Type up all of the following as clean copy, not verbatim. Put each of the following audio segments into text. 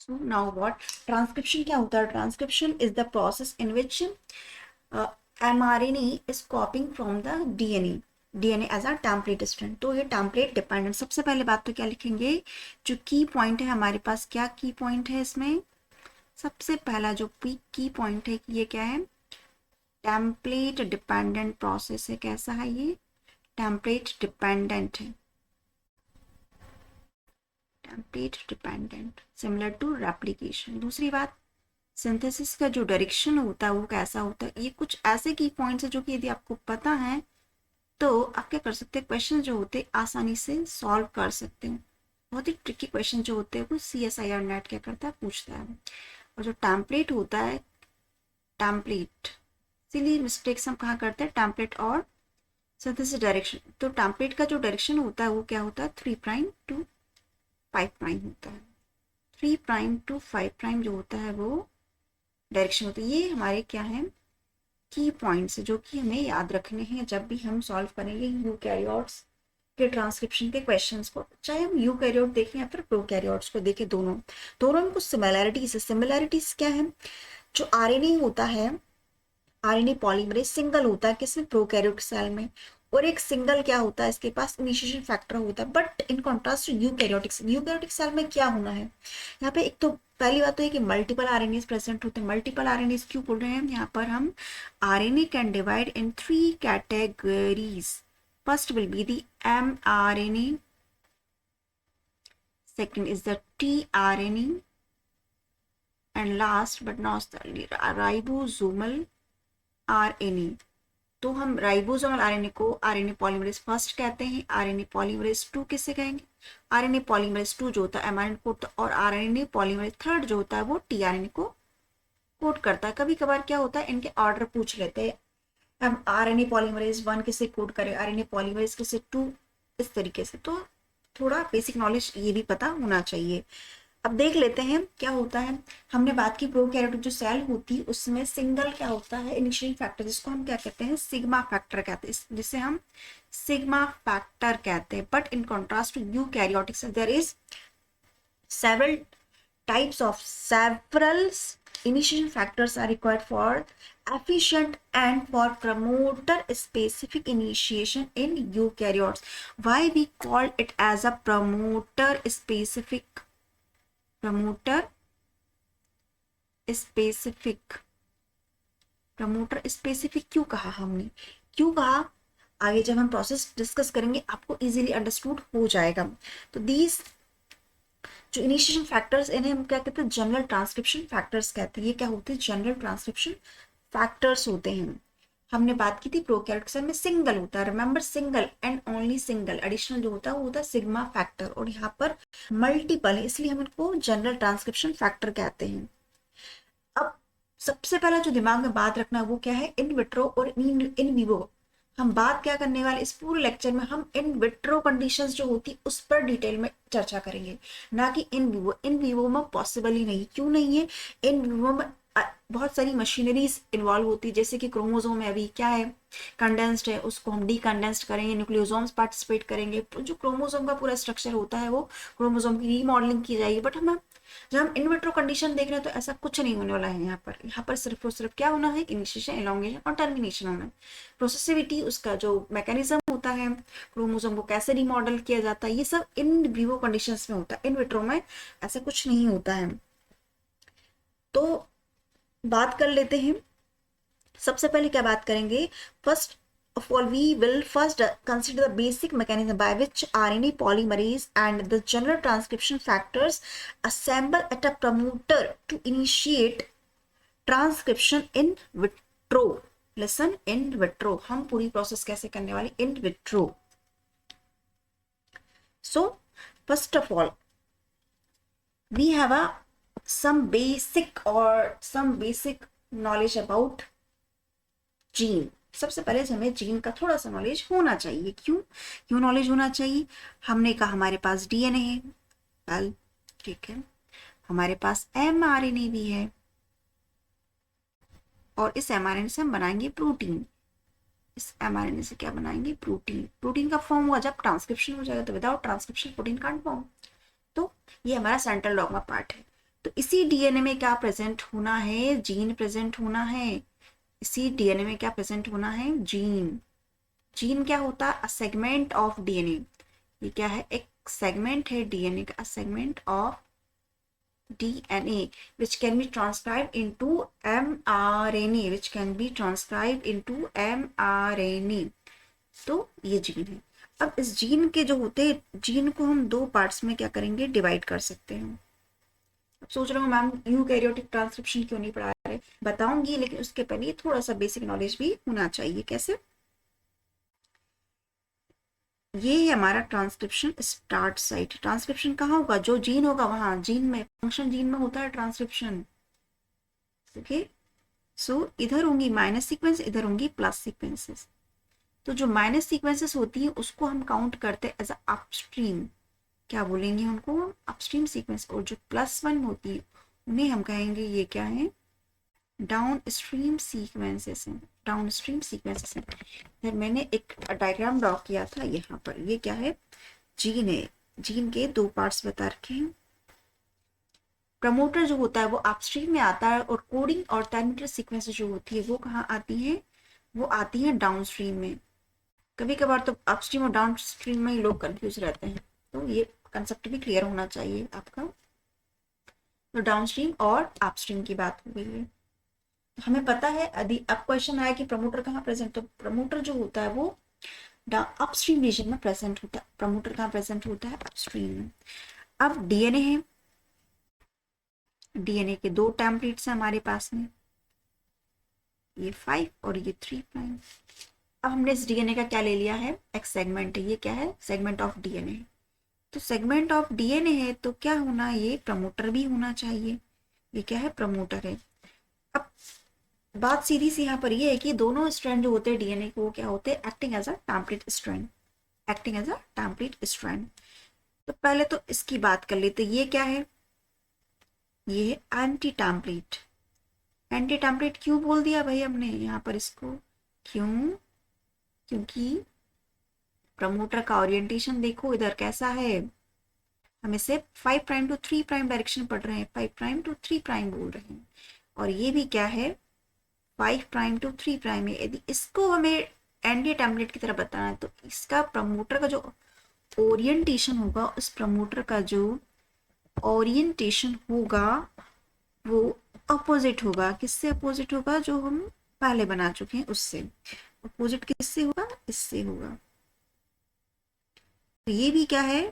So now what? Transcription क्या होता है? Transcription is the process in which mRNA is copying from the DNA as a template strand. तो ये template dependent. सबसे पहले बात तो क्या लिखेंगे, जो की पॉइंट है हमारे पास, क्या की पॉइंट है इसमें? सबसे पहला जो की पॉइंट है कि ये क्या है? टेम्पलेट डिपेंडेंट प्रोसेस है। कैसा है ये? टेम्पलेट डिपेंडेंट है। Template dependent similar to replication. दूसरी बात, सिंथेसिस का जो डायरेक्शन होता है वो कैसा होता है? ये कुछ ऐसे की पॉइंट्स है जो कि यदि आपको पता है तो आप क्या कर सकते हैं, क्वेश्चन जो होते हैं आसानी से सॉल्व कर सकते हो। बहुत ही ट्रिकी क्वेश्चन जो होते हैं वो CSIR नेट क्या करता है, पूछता है। और जो टेम्पलेट होता है, टेम्पलेट, इसीलिए मिस्टेक्स हम कहाँ करते हैं, टेम्पलेट और सिंथेसिस डायरेक्शन। तो टेम्पलेट का जो डायरेक्शन होता है वो क्या होता है, 3' to 5' होता है। 3' to 5' जो होता है वो डायरेक्शन होती है। ये हमारे क्या है, की पॉइंट्स जो कि हमें याद रखने हैं जब भी हम सॉल्व करेंगे यूकैरियोट्स के ट्रांसक्रिप्शन के क्वेश्चंस को। चाहे हम यूकैरियोट देखें या फिर प्रोकैरियोट्स को देखें, दोनों दोनों में कुछ सिमिलैरिटीज है। सिमिलैरिटीज क्या है? जो आरएनए होता है, आरएनए पॉलीमरेज सिंगल होता है किसमें, प्रोकैरियोट सेल में। और एक सिंगल क्या होता है, इसके पास इनिशिएशन फैक्टर होता है। But in contrast to eukaryotic cell में क्या होना है, यहाँ पे एक तो पहली बात तो है कि मल्टीपल आरएनए प्रेजेंट होते हैं। मल्टीपल आरएनए क्यों बोल रहे हैं यहाँ पर हम? RNA can divide in 3 categories. First will be the mRNA, second is the tRNA, and last but not the ribosomal RNA। तो हम राइबोसोमल आरएनए को आरएनए पॉलीमरेज फर्स्ट कहते हैं, आरएनए पॉलीमरेज 2 किससे कहेंगे? आरएनए पॉलीमरेज 2 जो होता है एमआरएनए कोड, और आरएनए पॉलीमरेज थर्ड जो होता है वो टीआरएनए को कोड करता है। कभी कभार क्या होता है, इनके ऑर्डर पूछ लेते हैं, हम आरएनए पॉलीमरेज 1 किससे कोड करें, आरएनए पॉलीमरेज किससे 2, इस तरीके से। तो थोड़ा बेसिक नॉलेज ये भी पता होना चाहिए। अब देख लेते हैं क्या होता है। हमने बात की प्रोकैरियोटिक जो सेल होती है उसमें सिंगल क्या होता है, इनिशियल फैक्टर, जिसको हम क्या कहते हैं, सिग्मा फैक्टर कहते हैं, जिसे हम सिग्मा फैक्टर कहते हैं। But in contrast to eukaryotic cell there is several types of several initiation factors are required for efficient and for promoter specific initiation in eukaryotes. Why we call it as a promoter specific क्यों कहा हमने, क्यों कहा, आगे जब हम process discuss करेंगे आपको इजीली अंडरस्टूड हो जाएगा। तो दीज जो इनिशिएशन फैक्टर्स, इन्हें हम क्या कहते हैं, जनरल ट्रांसक्रिप्शन फैक्टर्स कहते हैं। ये क्या होते हैं, जनरल ट्रांसक्रिप्शन फैक्टर्स होते हैं। हमने बात की थी प्रोकैरियोटिक सेल में सिंगल होता है, remember single and only single, additional जो होता है वो होता है सिग्मा फैक्टर, और यहाँ पर मल्टीपल है इसलिए हम इनको जनरल ट्रांसक्रिप्शन फैक्टर कहते हैं। अब सबसे पहला जो दिमाग में बात रखना है वो क्या है, इन विट्रो और इन विवो। हम बात क्या करने वाले इस पूरे लेक्चर में, हम इन विट्रो कंडीशंस जो होती उस पर डिटेल में चर्चा करेंगे, ना कि इन विवो। इन विवो में पॉसिबल ही नहीं, क्यों नहीं है, इन विवो में बहुत सारी मशीनरीज इन्वॉल्व होती है, जैसे कि क्रोमोसोम में अभी क्या है, कंडेंस्ड है, उसको हम डीकंडेंस्ड करेंगे, न्यूक्लियोसोम्स पार्टिसिपेट करेंगे, जो क्रोमोसोम का पूरा स्ट्रक्चर होता है वो क्रोमोसोम की रीमॉडलिंग की जाएगी। बट हम जब हम इन विट्रो कंडीशन देख रहे हैं तो ऐसा कुछ नहीं होने वाला है। यहाँ पर सिर्फ और सिर्फ क्या होना है, इनिशिएशन, एलोंगेशन और टर्मिनेशन होना है। प्रोसेसिविटी, उसका जो मैकेनिज्म होता है, क्रोमोसोम को कैसे रिमॉडल किया जाता है, ये सब इन विवो कंडीशंस में होता है। इन विट्रो में ऐसा कुछ नहीं होता है। तो बात कर लेते हैं, सबसे पहले क्या बात करेंगे, first of all we will first consider the basic mechanism by which RNA polymerase and the general transcription factors assemble at a promoter to initiate transcription in vitro। Listen, in vitro हम पूरी process कैसे करने वाले, in vitro। So first of all we have some basic knowledge about gene। सबसे पहले हमें gene का थोड़ा सा नॉलेज होना चाहिए। क्यों नॉलेज होना चाहिए, हमने कहा हमारे पास डीएनए है, वेल ठीक है, हमारे पास एमआरएनए भी है, और इस एमआरएनए से हम बनाएंगे प्रोटीन। इस एमआरएनए से क्या बनाएंगे, प्रोटीन। प्रोटीन का फॉर्म हुआ जब ट्रांसक्रिप्शन हो जाएगा, तो without transcription protein can't form. तो ये हमारा सेंट्रल डॉगमा पार्ट है। तो इसी डीएनए में क्या प्रेजेंट होना है, जीन प्रेजेंट होना है। इसी डीएनए में क्या प्रेजेंट होना है, जीन। जीन क्या होता है, अ सेगमेंट ऑफ डीएनए। ये क्या है, एक सेगमेंट है डीएनए का, segment of DNA which can be transcribed into mRNA, which can be transcribed into mRNA। तो ये जीन है। अब इस जीन के जो होते हैं, जीन को हम दो पार्ट्स में क्या करेंगे, डिवाइड कर सकते हैं। अब सोच रहा हूँ मैम यूकैरियोटिक ट्रांसक्रिप्शन क्यों नहीं पढ़ा रहे, बताऊंगी, लेकिन उसके पहले थोड़ा सा बेसिक नॉलेज भी होना चाहिए। कैसे, ये है हमारा ट्रांसक्रिप्शन स्टार्ट साइट। ट्रांसक्रिप्शन कहाँ होगा, जो जीन होगा वहां, जीन में, फंक्शन जीन में होता है ट्रांसक्रिप्शन। ओके, सो इधर होंगी माइनस सीक्वेंस, इधर होंगी प्लस सीक्वेंसेस। तो जो माइनस सीक्वेंसेस होती है उसको हम काउंट करते हैं एज अ अपस्ट्रीम, क्या बोलेंगे उनको, अपस्ट्रीम सीक्वेंस। और जो +1 होती है उन्हें हम कहेंगे ये क्या है, डाउन स्ट्रीम सीक्वेंसेस हैं, डाउन स्ट्रीम सीक्वेंसेस हैं। फिर मैंने एक डायग्राम ड्रॉ किया था यहाँ पर, ये क्या है, जीन है। जीन के दो पार्ट्स बता रखे हैं। प्रमोटर जो होता है वो अपस्ट्रीम में आता है, और कोडिंग और टर्मिनेटर सीक्वेंस जो होती है वो कहाँ आती है, वो आती है डाउन स्ट्रीम में। कभी कभार तो अपस्ट्रीम और डाउन स्ट्रीम में ही लोग कंफ्यूज रहते हैं, तो ये कंसेप्ट भी क्लियर होना चाहिए आपका। तो डाउन स्ट्रीम और अपस्ट्रीम की बात हो गई है। हमें पता है, यदि अब क्वेश्चन आया कि प्रमोटर कहाँ प्रेजेंट, तो प्रमोटर जो होता है वो अपस्ट्रीम रीजन में प्रेजेंट होता है। प्रमोटर कहाँ प्रेजेंट होता है, अपस्ट्रीम में। अब डीएनए है, डीएनए के दो टेम्पलेट्स हैं हमारे पास में, ये 5 और ये 3'। अब हमने इस डीएनए का क्या ले लिया है, एक सेगमेंट है, ये क्या है, सेगमेंट ऑफ डीएनए। तो सेगमेंट ऑफ डीएनए है तो क्या होना, ये प्रमोटर भी होना चाहिए, ये क्या है, प्रमोटर है। अब बात सीधी सी यहाँ पर ये है कि दोनों स्ट्रैंड जो होते हैं डीएनए को, वो क्या होते हैं, acting as a template strand, acting as a template strand. तो पहले तो इसकी बात कर लेते, ये क्या है, ये है एंटी टेम्पलेट। एंटी टेम्पलेट क्यों बोल दिया भाई हमने यहाँ पर इसको, क्यों, क्योंकि प्रमोटर का ओरिएंटेशन देखो इधर कैसा है, हम इसे 5' to 3' डायरेक्शन पढ़ रहे हैं, 5' to 3' बोल रहे हैं। और ये भी क्या है, 5' to 3' है। यदि इसको हमें एंटी टेम्पलेट की तरह बताना है तो इसका प्रमोटर का जो ओरिएंटेशन होगा, उस प्रमोटर का जो ओरिएंटेशन होगा वो अपोजिट होगा। किससे अपोजिट होगा, जो हम पहले बना चुके हैं उससे। अपोजिट किससे होगा, इससे होगा। तो ये भी क्या है,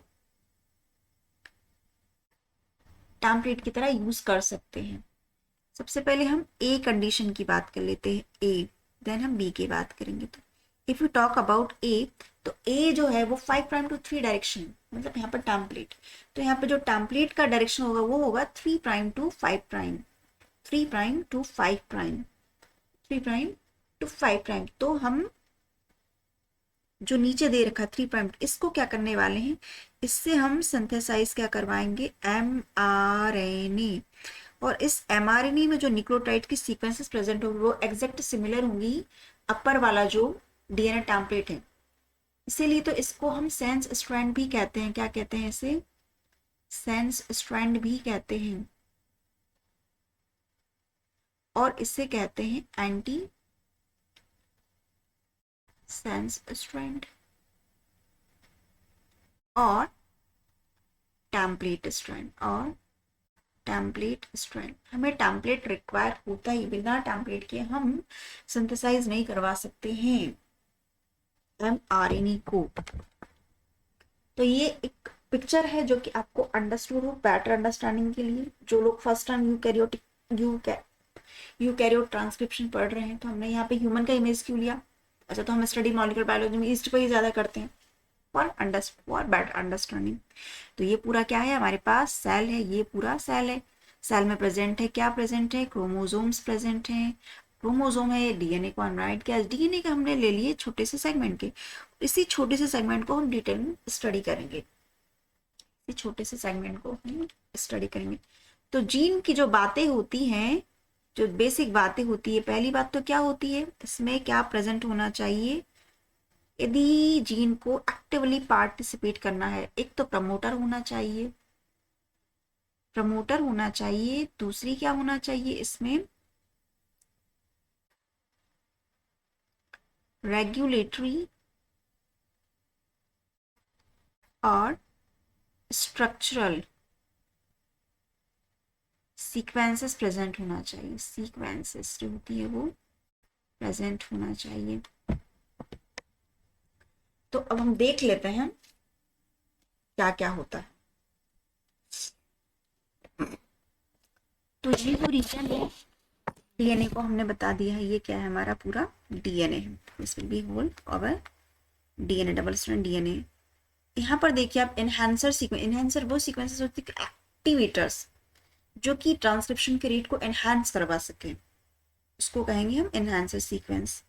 टेम्पलेट की तरह यूज कर सकते हैं। सबसे पहले हम ए कंडीशन की बात कर लेते हैं, ए, देन हम बी की बात करेंगे। तो इफ यू टॉक अबाउट ए, तो ए जो है वो 5' to 3 डायरेक्शन, मतलब यहाँ पर टेम्पलेट, तो यहाँ पे जो टेम्पलेट का डायरेक्शन होगा वो होगा 3' to 5', 3' to 5', 3' to 5'। तो हम जो नीचे दे रखा 3', इसको क्या करने वाले हैं, इससे हम सिंथेसाइज क्या करवाएंगे, mRNA। और इस mRNA में जो न्यूक्लियोटाइड की सीक्वेंसेस प्रेजेंट होंगी वो एग्जैक्ट सिमिलर होंगी अपर वाला जो डीएनए टेम्पलेट है। इसीलिए तो इसको हम सेंस स्ट्रैंड भी कहते हैं। क्या कहते हैं इसे, सेंस स्ट्रैंड भी कहते हैं। और इसे कहते हैं एंटी सेंस स्ट्रैंड और टेम्पलेट स्ट्रैंड, और टेम्पलेट स्ट्रैंड। हमें टेम्पलेट रिक्वायर होता ही, बिना टेम्पलेट के हम सिंथेसाइज नहीं करवा सकते हैं mRNA को। तो ये एक पिक्चर है जो कि आपको अंडरस्टूड हो, बेटर अंडरस्टैंडिंग के लिए। जो लोग फर्स्ट टाइम यूकैरियोट ट्रांसक्रिप्शन पढ़ रहे हैं, तो हमने यहाँ पे ह्यूमन का इमेज क्यों लिया, अच्छा तो हम स्टडी मॉलिक्यूलर बायोलॉजी में ईस्ट को ही ज़्यादा करते हैं फॉर बेटर अंडरस्टैंडिंग। तो ये पूरा क्या है, हमारे पास सेल है, ये पूरा सेल है। सेल में प्रेजेंट है, क्या प्रेजेंट है, क्रोमोसोम्स प्रेजेंट हैं। क्रोमोसोम है, डीएनए को अनराइट किया, डीएनए का हमने ले लिए छोटे से सेगमेंट के। इसी छोटे से सेगमेंट को हम डिटेल में स्टडी करेंगे, इसी छोटे से सेगमेंट को हम स्टडी करेंगे। तो जीन की जो बातें होती हैं, जो बेसिक बातें होती है, पहली बात तो क्या होती है, इसमें क्या प्रेजेंट होना चाहिए, यदि जीन को एक्टिवली पार्टिसिपेट करना है, एक तो प्रमोटर होना चाहिए, प्रमोटर होना चाहिए, दूसरी क्या होना चाहिए इसमें, रेगुलेटरी और स्ट्रक्चरल सीक्वेंसेस प्रेजेंट होना चाहिए, सीक्वेंसेस जो होती है वो प्रेजेंट होना चाहिए। तो अब हम देख लेते हैं क्या क्या होता है। तो ये जो रीजन है, डीएनए को हमने बता दिया है, ये क्या है हमारा पूरा डीएनए है, this will be whole our DNA, double strand DNA. यहाँ पर देखिए आप एनहांसर सीक्वेंस, एनहांसर वो सीक्वेंसेस होती है एक्टिवेटर्स जो कि ट्रांसक्रिप्शन के रेट को एनहांस करवा सके, उसको कहेंगे हम एनहांसर सीक्वेंस।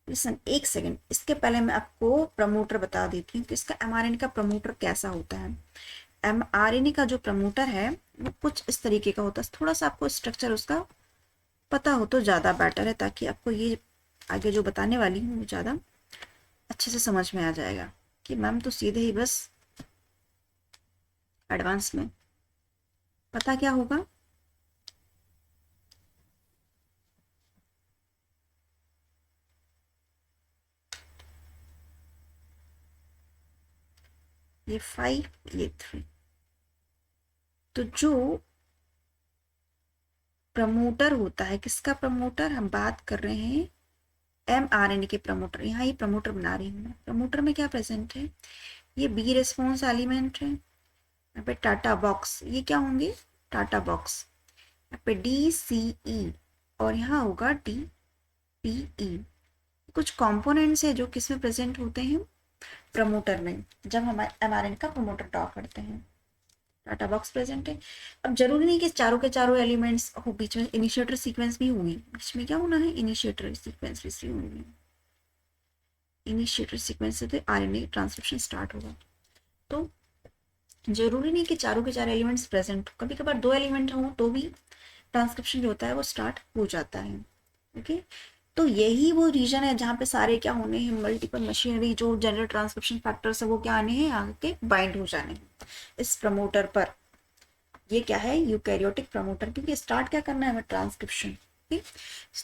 लिसन एक सेकेंड, इसके पहले मैं आपको प्रमोटर बता देती हूँ कि इसका एमआरएनए का प्रमोटर कैसा होता है। एमआरएनए का जो प्रमोटर है वो कुछ इस तरीके का होता है, थोड़ा सा आपको स्ट्रक्चर उसका पता हो तो ज़्यादा बेटर है, ताकि आपको ये आगे जो बताने वाली हूँ वो ज़्यादा अच्छे से समझ में आ जाएगा कि मैम तो सीधे ही बस एडवांस में पता क्या होगा। ये 5, ये 3। तो जो प्रमोटर होता है, किसका प्रमोटर, हम बात कर रहे हैं एमआरएनए के प्रमोटर। यहाँ ये प्रमोटर बना रही हूँ मैं। प्रमोटर में क्या प्रेजेंट है, ये बी रिस्पॉन्स एलिमेंट है, यहाँ पे टाटा बॉक्स, ये क्या होंगे टाटा बॉक्स, यहाँ पे डी सी ई और यहाँ होगा डी पी ई। कुछ कंपोनेंट्स है जो किसमें प्रेजेंट होते हैं, प्रमोटर में, जब हम एमआरएनए का प्रमोटर ड्रॉ करते हैं। डाटा बॉक्स प्रेजेंट है। अब जरूरी नहीं कि चारों के चारों एलिमेंट्स हो, बीच में इनिशिएटर सीक्वेंस भी होगी, बीच में क्या होना है, इनिशिएटर सीक्वेंस भी होगी। इनिशिएटर सीक्वेंस से तो आरएनए ट्रांसक्रिप्शन स्टार्ट होगा। तो जरूरी नहीं कि चारों के चार एलिमेंट्स प्रेजेंट हो, कभी कभार 2 एलिमेंट हो तो भी ट्रांसक्रिप्शन जो होता है वो स्टार्ट हो जाता है। ओके, तो यही वो रीजन है जहाँ पे सारे क्या होने हैं, मल्टीपल मशीनरी जो जनरल ट्रांसक्रिप्शन फैक्टर्स है वो क्या आने हैं, आगे बाइंड हो जाने हैं इस प्रमोटर पर। ये क्या है, यूकैरियोटिक प्रमोटर, क्योंकि स्टार्ट क्या करना है हमें, ट्रांसक्रिप्शन।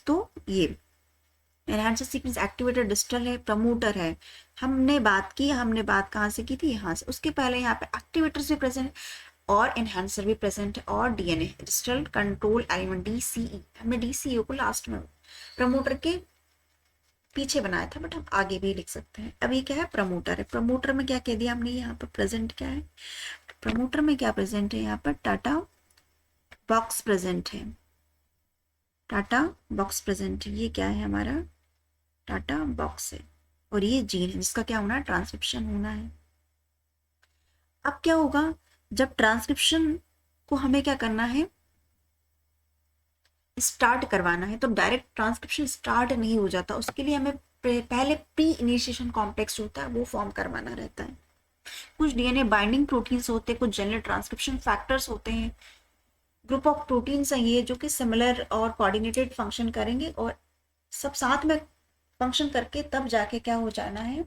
तो ये एनहांसर सीक्वेंस एक्टिवेटेड डिस्टल है, प्रमोटर है। हमने बात कहाँ से की थी, यहाँ से। उसके पहले यहाँ पे एक्टिवेटर्स भी प्रेजेंट और एनहांसर भी प्रेजेंट है, और DNA digital control element DCE, हमने डीसीई को लास्ट में प्रमोटर के पीछे बनाया था, बट हम आगे भी लिख सकते हैं। अब ये क्या है, प्रमोटर है। प्रमोटर में क्या कह दिया हमने, यहाँ पर प्रेजेंट क्या है, प्रमोटर में क्या प्रेजेंट है, यहाँ पर टाटा बॉक्स प्रेजेंट है, टाटा बॉक्स प्रेजेंट है। ये क्या है हमारा, टाटा बॉक्स है, और ये जीन है जिसका क्या होना है, ट्रांसक्रिप्शन होना है। अब क्या होगा, जब ट्रांसक्रिप्शन को हमें क्या करना है, स्टार्ट करवाना है, तो डायरेक्ट ट्रांसक्रिप्शन स्टार्ट नहीं हो जाता, उसके लिए हमें पहले प्री इनिशिएशन कॉम्प्लेक्स होता है वो फॉर्म करवाना रहता है। कुछ डीएनए बाइंडिंग प्रोटीन्स होते हैं, कुछ जनरल ट्रांसक्रिप्शन फैक्टर्स होते हैं, ग्रुप ऑफ प्रोटीन्स हैं ये जो कि सिमिलर और कोऑर्डिनेटेड फंक्शन करेंगे, और सब साथ में फंक्शन करके तब जाके क्या हो जाना है,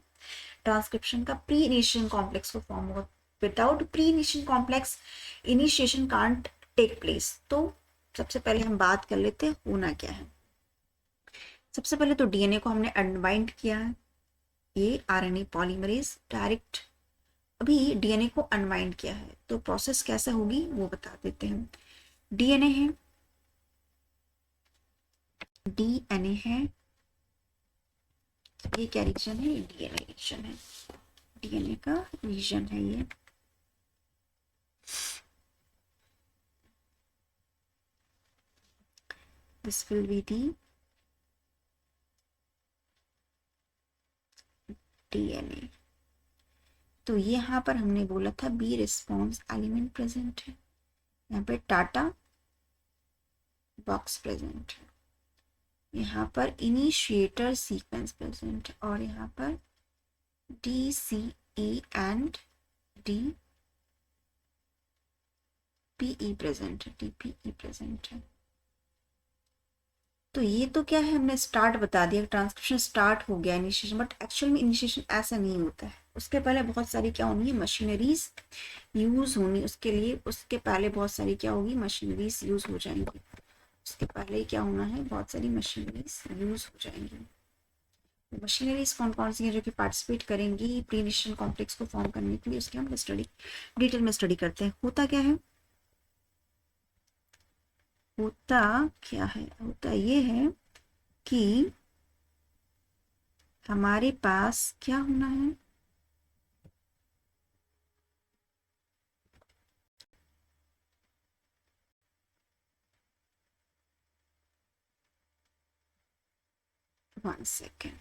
ट्रांसक्रिप्शन का प्री इनिशिएशन कॉम्प्लेक्स को फॉर्म होगा। Without pre initiation complex initiation can't take place. तो सबसे पहले हम बात कर लेते हैं होना क्या है। सबसे पहले तो डीएनए को हमने अनबाइंड किया है, ये आरएनए पॉलीमरेज डायरेक्ट अभी डीएनए को अनबाइंड किया है, तो प्रोसेस कैसे होगी वो बता देते हैं। डीएनए है, डीएनए है, ये क्या रीजन है, डीएनए रीजन है, डीएनए का रीजन है ये। This will be the DNA. तो यहाँ पर हमने बोला था बी रिस्पॉन्स एलिमेंट प्रेजेंट है, यहाँ पे टाटा बॉक्स प्रेजेंट है, यहाँ पर इनिशिएटर सीक्वेंस प्रेजेंट है, और यहाँ पर D C E and D P E present है, डी पी ई प्रेजेंट है। तो ये तो क्या है, हमने स्टार्ट बता दिया, ट्रांसक्रिप्शन स्टार्ट हो गया इनिशिएशन, बट एक्चुअल में इनिशिएशन ऐसा नहीं होता है। उसके पहले बहुत सारी क्या होनी है, मशीनरीज यूज होनी, उसके लिए उसके पहले बहुत सारी क्या होगी, मशीनरीज यूज हो जाएंगी। उसके पहले क्या होना है, बहुत सारी मशीनरीज यूज हो जाएंगी। मशीनरीज कौन कौन सी हैं जो कि पार्टिसिपेट करेंगी प्री इनिशिएशन कॉम्प्लेक्स को फॉर्म करने के लिए, उसकी हम स्टडी डिटेल में स्टडी करते हैं। होता क्या है, होता क्या है, होता ये है कि हमारे पास क्या होना है, वन सेकेंड,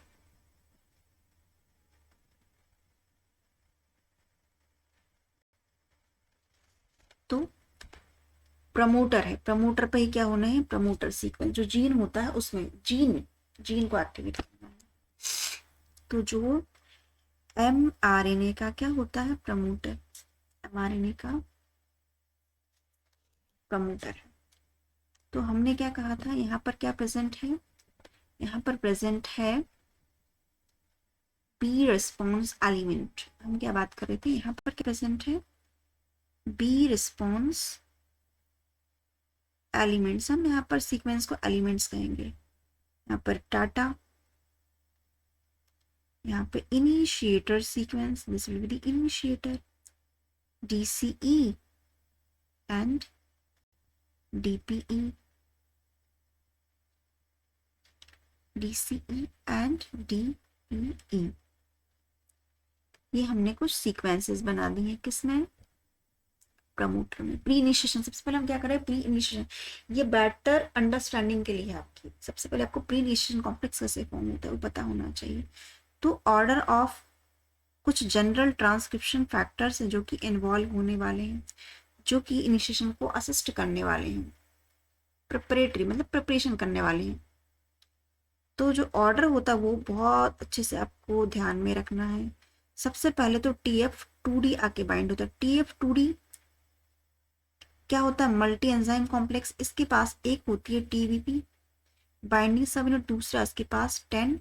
तो प्रमोटर है, प्रमोटर पे ही क्या होना है, प्रमोटर सीक्वेंस जो जीन होता है उसमें जीन जीन को एक्टिवेट करना है। तो जो mRNA का क्या होता है, प्रमोटर, mRNA का प्रमोटर है। तो हमने क्या कहा था, यहाँ पर क्या प्रेजेंट है, यहाँ पर प्रेजेंट है बी रिस्पॉन्स एलिमेंट। हम क्या बात कर रहे थे, यहाँ पर क्या प्रेजेंट है, बी रिस्पॉन्स एलिमेंट्स। हम यहाँ पर सीक्वेंस को एलिमेंट्स कहेंगे। यहाँ पर टाटा, यहाँ पे initiator sequence, this will be the initiator, DCE and DPE, DCE and DPE। ये हमने कुछ सीक्वेंसेस बना दी हैं, किसमें, प्रमोटर में। प्री इनिशिएशन, सबसे पहले हम क्या करें, प्री इनिशिएशन, ये बेटर अंडरस्टैंडिंग के लिए है आपकी। सबसे पहले आपको प्री इनिशिएशन कॉम्प्लेक्स कैसे फॉर्म होता है वो पता होना चाहिए। तो ऑर्डर ऑफ कुछ जनरल ट्रांसक्रिप्शन फैक्टर्स हैं जो कि इन्वॉल्व होने वाले हैं, जो कि इनिशिएशन को असिस्ट करने वाले हैं, प्रिपरेटरी मतलब प्रिपरेशन करने वाले हैं। तो जो ऑर्डर होता है वो बहुत अच्छे से आपको ध्यान में रखना है। सबसे पहले तो TF2D आके बाइंड होता है। TF2D क्या होता है, मल्टी एंजाइम कॉम्प्लेक्स। इसके पास एक होती है TVP बाइंडिंग सबयूनिट, दूसरा इसके पास 10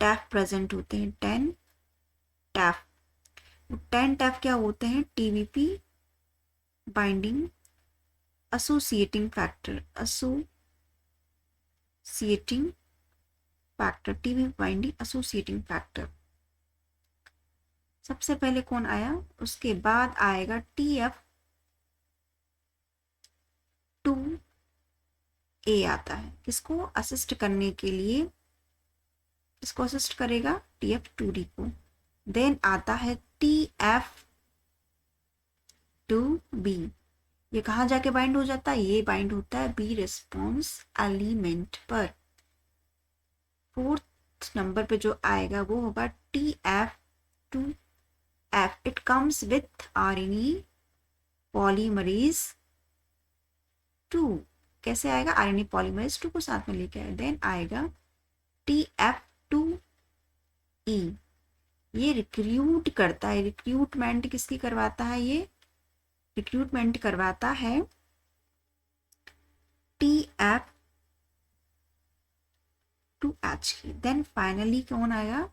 टैफ प्रेजेंट होते हैं, 10 टैफ। 10 टैफ क्या होते हैं, TVP binding associating factor, associating factor, TVP binding associating factor. सबसे पहले कौन आया, उसके बाद आएगा TF2A आता है, किसको असिस्ट करने के लिए, किसको असिस्ट करेगा, TF2D को। देन आता है TF2B, ये कहाँ जाके बाइंड हो जाता है, ये बाइंड होता है बी रिस्पॉन्स एलिमेंट पर। फोर्थ नंबर पे जो आएगा वो होगा TF2F, it comes with RNA polymerase 2। कैसे आएगा, RNA पॉलीमरेज 2 को साथ में लेके आए। देन आएगा TF2E, ये रिक्रूट करता है, रिक्रूटमेंट किसकी करवाता है, ये रिक्रूटमेंट करवाता है TF2H की। देन फाइनली कौन आएगा,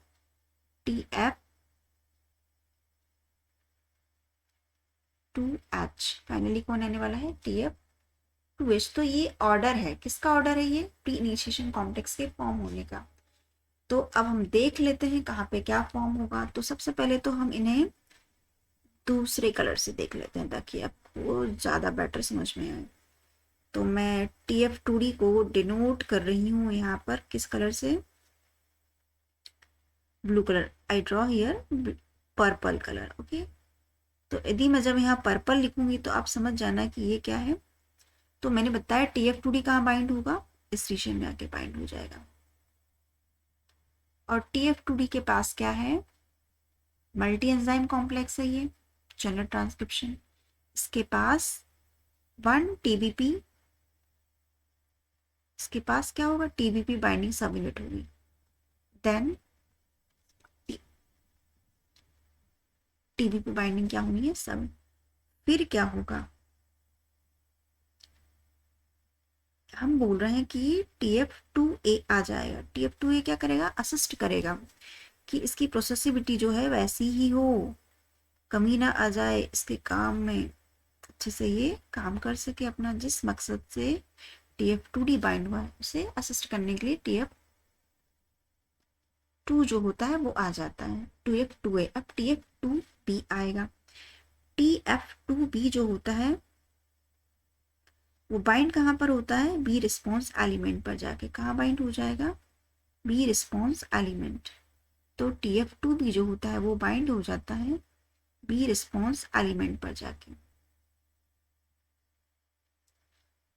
TF2H, फाइनली कौन आने वाला है, TF2H। तो ये ऑर्डर है, किसका ऑर्डर है, ये प्री इनिशिएशन कॉम्प्लेक्स के फॉर्म होने का। तो अब हम देख लेते हैं कहाँ पे क्या फॉर्म होगा। तो सबसे पहले तो हम इन्हें दूसरे कलर से देख लेते हैं ताकि आपको ज़्यादा बेटर समझ में आए। तो मैं TF2D को डिनोट कर रही हूँ यहाँ पर किस कलर से, blue colour. I draw here purple colour, okay. तो यदि मैं जब यहाँ पर्पल लिखूंगी तो आप समझ जाना कि ये क्या है। तो मैंने बताया TF2D कहाँ बाइंड होगा, इस रीजन में आके बाइंड हो जाएगा। और TF2D के पास क्या है, मल्टी एंजाइम कॉम्प्लेक्स है ये, जनरल ट्रांसक्रिप्शन। इसके पास 1 TBP, इसके पास क्या होगा, TBP बाइंडिंग सबयूनिट होगी। देन TBP बाइंडिंग क्या होनी है, सब। फिर क्या होगा, हम बोल रहे हैं कि TF2A आ जाएगा। TF2A क्या करेगा, असिस्ट करेगा कि इसकी प्रोसेसिबिलिटी जो है वैसी ही हो, कमी ना आ जाए इसके काम में, अच्छे से ये काम कर सके अपना, जिस मकसद से TF2D बाइंड हुआ है उसे असिस्ट करने के लिए TF2 जो होता है वो आ जाता है, TF2A। अब TF2B आएगा। TF2B जो होता है वो बाइंड कहाँ पर होता है, बी रिस्पॉन्स एलिमेंट पर जाके। कहाँ बाइंड हो जाएगा, बी रिस्पॉन्स एलिमेंट। तो TF2B जो होता है वो बाइंड हो जाता है बी रिस्पॉन्स एलिमेंट पर जाके।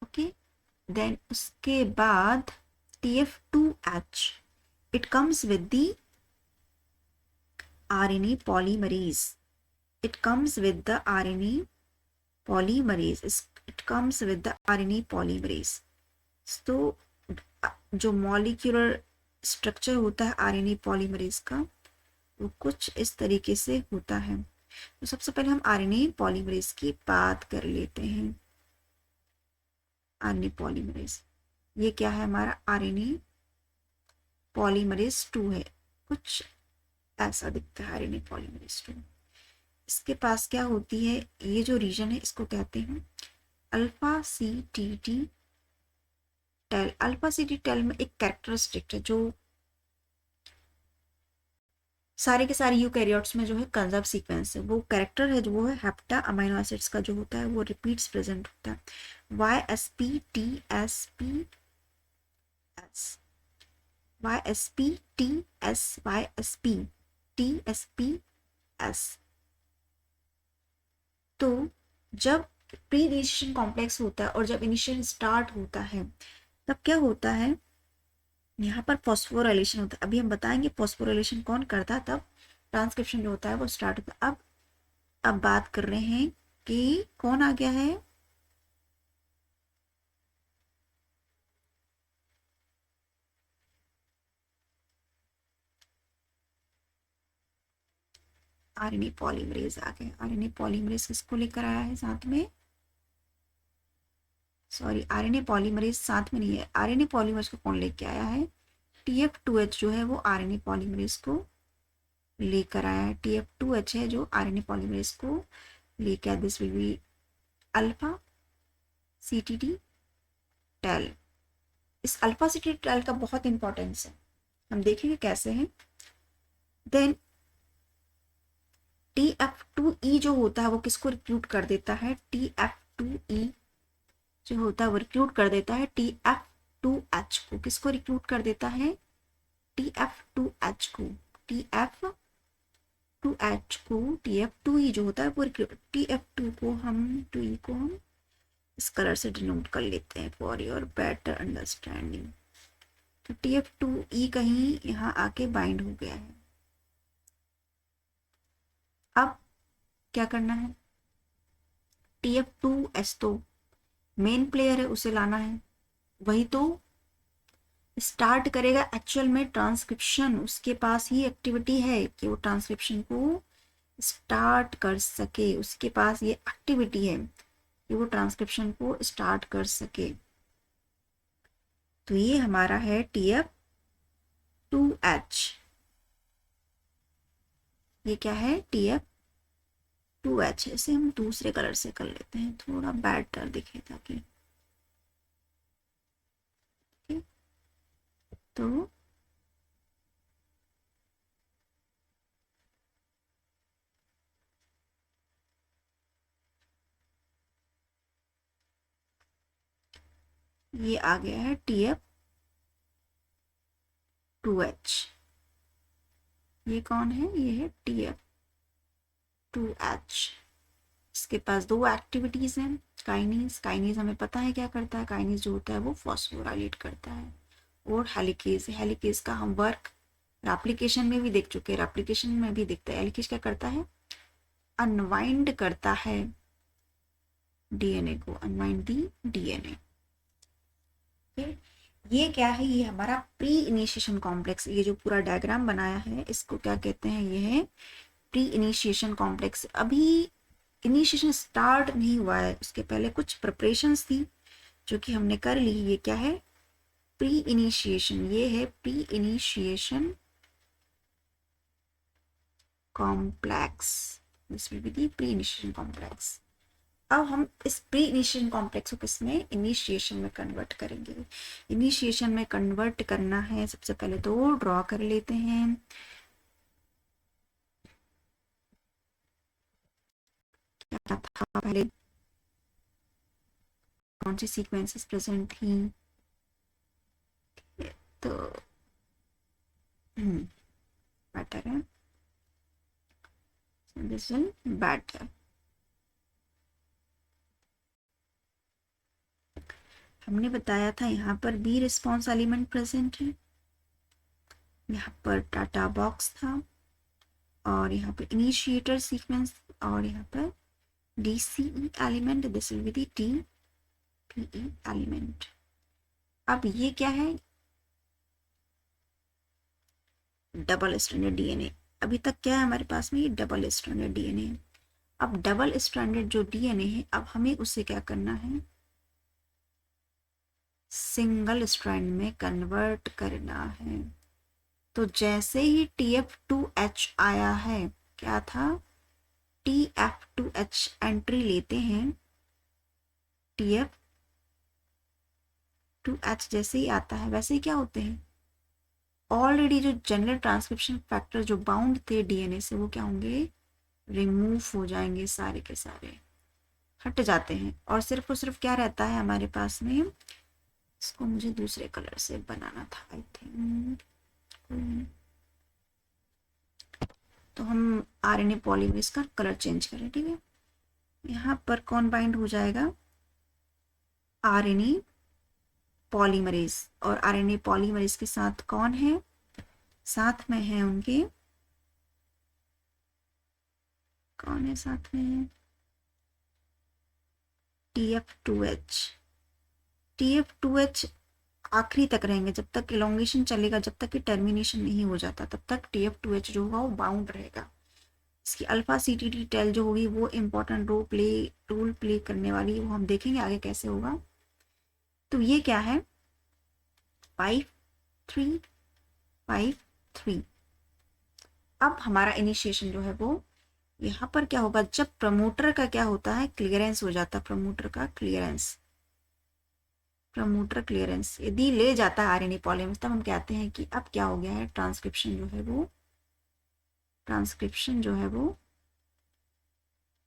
ओके, देन उसके बाद TF2H, it comes with the RNA polymerase. It comes with the RNA polymerase. It comes with the RNA polymerase. तो जो मॉलिक्यूलर स्ट्रक्चर होता है RNA पॉलीमरेज का वो कुछ इस तरीके से होता है। तो सबसे पहले हम RNA पॉलीमरेज की बात कर लेते हैं। RNA पॉलीमरेज ये क्या है, हमारा RNA पॉलीमरेज 2 है, कुछ ऐसा दिखता है RNA पॉलीमरेज 2। इसके पास क्या होती है, ये जो रीजन है इसको कहते हैं alpha C T T tail. Alpha C T tail में एक कैरेक्टरिस्टिक है जो सारे के सारे यूकैरियोट्स में जो है कंजर्व सीक्वेंस है, वो कैरेक्टर है जो वो है हेप्टा अमीनो एसिड्स का जो होता है वो रिपीट्स प्रेजेंट होता है। YSPTSPS, YSPTSYSPTSPS। तो जब प्री इनिशिएशन कॉम्प्लेक्स होता है और जब इनिशियल स्टार्ट होता है तब क्या होता है, यहाँ पर फॉस्फोराइलेशन होता है। अभी हम बताएंगे फॉस्फोराइलेशन कौन करता है, तब ट्रांसक्रिप्शन जो होता है वो स्टार्ट होता है। अब बात कर रहे हैं कि कौन आ गया है, RNA पॉलीमरेज आ गए। RNA पॉलीमरेज किसको लेकर आया है साथ में, सॉरी RNA पॉलीमरेज साथ में नहीं है, RNA पॉलीमरेज को कौन लेके आया है, TF2H जो है वो RNA पॉलीमरेज को लेकर आया है। TF2H है जो RNA पॉलीमरेज को लेकर आया। This will be alpha CTT tail. इस अल्फा CTT टेल का बहुत इंपॉर्टेंस है, हम देखेंगे कैसे है। देन TF2E जो होता है वो किसको रिक्रूट कर देता है, TF2E जो होता है वो रिक्रूट कर देता है TF2H को। किसको रिक्रूट कर देता है, TF2H को। TF2H को TF2E जो होता है वो TF2 को हम 2E को हम इस कलर से डिनोट कर लेते हैं फॉर योर बेटर अंडरस्टैंडिंग। तो TF2E कहीं यहाँ आके बाइंड हो गया है। अब क्या करना है, TF2S तो मेन प्लेयर है, उसे लाना है, वही तो स्टार्ट करेगा एक्चुअल में ट्रांसक्रिप्शन। उसके पास ही एक्टिविटी है कि वो ट्रांसक्रिप्शन को स्टार्ट कर सके, उसके पास ये एक्टिविटी है कि वो ट्रांसक्रिप्शन को स्टार्ट कर सके। तो ये हमारा है TF2H। ये क्या है, TF2H। इसे हम दूसरे कलर से कर लेते हैं, थोड़ा बेटर दिखे ताकि, तो ये आ गया है TF2H। ये कौन है, ये है TF2H। इसके पास दो एक्टिविटीज हैं, काइनेज। काइनेज हमें पता है क्या करता है, काइनेज जो होता है वो फॉस्फोराइलेट करता है। और हेलिकेज, हेलिकेज का हम वर्क एप्लीकेशन में भी देख चुके हैं, एप्लीकेशन में भी दिखता है। हेलिकेज क्या करता है, अनवाइंड करता है डीएनए को, अनवाइंड दी डीएनए। ये क्या है, ये हमारा प्री इनिशिएशन कॉम्प्लेक्स। ये जो पूरा डायग्राम बनाया है इसको क्या कहते हैं, ये है प्री इनिशिएशन कॉम्प्लेक्स। अभी इनिशिएशन स्टार्ट नहीं हुआ है, उसके पहले कुछ प्रिपरेशंस थी जो कि हमने कर ली। ये क्या है? Pre initiation. ये है pre initiation complex. This will be the pre initiation complex. अब हम इस प्री इनिशिएशन कॉम्प्लेक्स को किसमें? इनिशिएशन में कन्वर्ट करेंगे। इनिशिएशन में कन्वर्ट करना है, सबसे पहले तो ड्रॉ कर लेते हैं। क्या था पहले, कौन सी सीक्वेंसेस प्रेजेंट थी? तो बेटर है, दिस विल बेटर। हमने बताया था यहाँ पर बी रिस्पॉन्स एलिमेंट प्रेजेंट है, यहाँ पर डाटा बॉक्स था, और यहाँ पर इनिशिएटर सीक्वेंस, और यहाँ पर DCE element, this will be the DPE element. अब ये क्या है? Double stranded DNA. अभी तक क्या है हमारे पास में? ये डबल स्ट्रैंडेड डीएनए। अब डबल स्ट्रैंडेड जो डीएनए है, अब हमें उसे क्या करना है? सिंगल स्ट्रैंड में कन्वर्ट करना है। तो जैसे ही TF2H आया है, क्या था? TF2H एंट्री लेते हैं, TF2H जैसे ही आता है वैसे ही क्या होते हैं? ऑलरेडी जो जनरल ट्रांसक्रिप्शन फैक्टर जो बाउंड थे डीएनए से, वो क्या होंगे? रिमूव हो जाएंगे, सारे के सारे हट जाते हैं, और सिर्फ क्या रहता है हमारे पास में? इसको मुझे दूसरे कलर से बनाना था आई थिंक। तो हम RNA पॉलीमरेज का कलर चेंज करें, ठीक है। यहाँ पर कौन बाइंड हो जाएगा? RNA polymerase. और RNA पॉलीमरेज के साथ कौन है? साथ में है उनके, कौन है साथ में? TF2H। TF2H आखिरी तक रहेंगे, जब तक इलोंगेशन चलेगा, जब तक कि टर्मिनेशन नहीं हो जाता, तब तक TF2H जो होगा वो बाउंड रहेगा। इसकी अल्फा CTT टेल जो होगी वो इम्पोर्टेंट रोल प्ले करने वाली, वो हम देखेंगे आगे कैसे होगा। तो ये क्या है? 5-3-5-3। अब हमारा इनिशिएशन जो है वो यहाँ पर क्या होगा? जब प्रमोटर का क्या होता है? क्लियरेंस हो जाता है, प्रमोटर का क्लियरेंस। प्रमोटर क्लियरेंस यदि ले जाता है RNA पॉलीमरेज, तब हम कहते हैं कि अब क्या हो गया है? ट्रांसक्रिप्शन जो है वो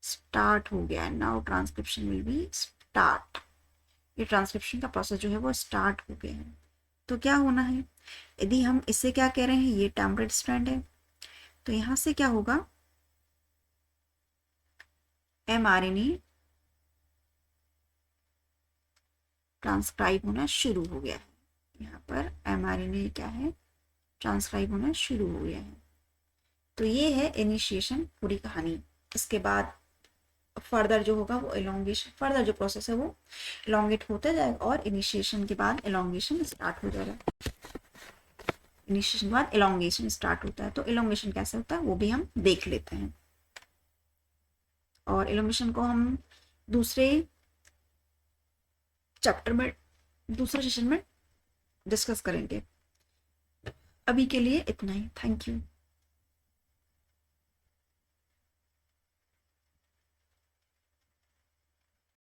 स्टार्ट हो गया है। Now transcription will be start. ये ट्रांसक्रिप्शन का प्रोसेस जो है वो स्टार्ट हो गया है। तो क्या होना है? यदि हम इससे क्या कह रहे हैं? ये टेम्परेट स्ट्रैंड है, तो यहाँ से क्या होगा? mRNA ट्रांसक्राइब होना शुरू हो गया है। यहाँ पर mRNA क्या है? ट्रांसक्राइब होना शुरू हो गया है। तो ये है इनिशिएशन पूरी कहानी। इसके बाद फर्दर जो होगा वो इलोंगेशन, फर्दर जो प्रोसेस है वो इलोंगेट होता जाएगा, और इनिशिएशन के बाद इलोंगेशन स्टार्ट हो जाएगा। इनिशिएशन के बाद इलोंगेशन स्टार्ट होता है। तो इलोंगेशन कैसे होता है वो भी हम देख लेते हैं, और इलोंगेशन को हम दूसरे चैप्टर में, दूसरे सेशन में डिस्कस करेंगे। अभी के लिए इतना ही। Thank you.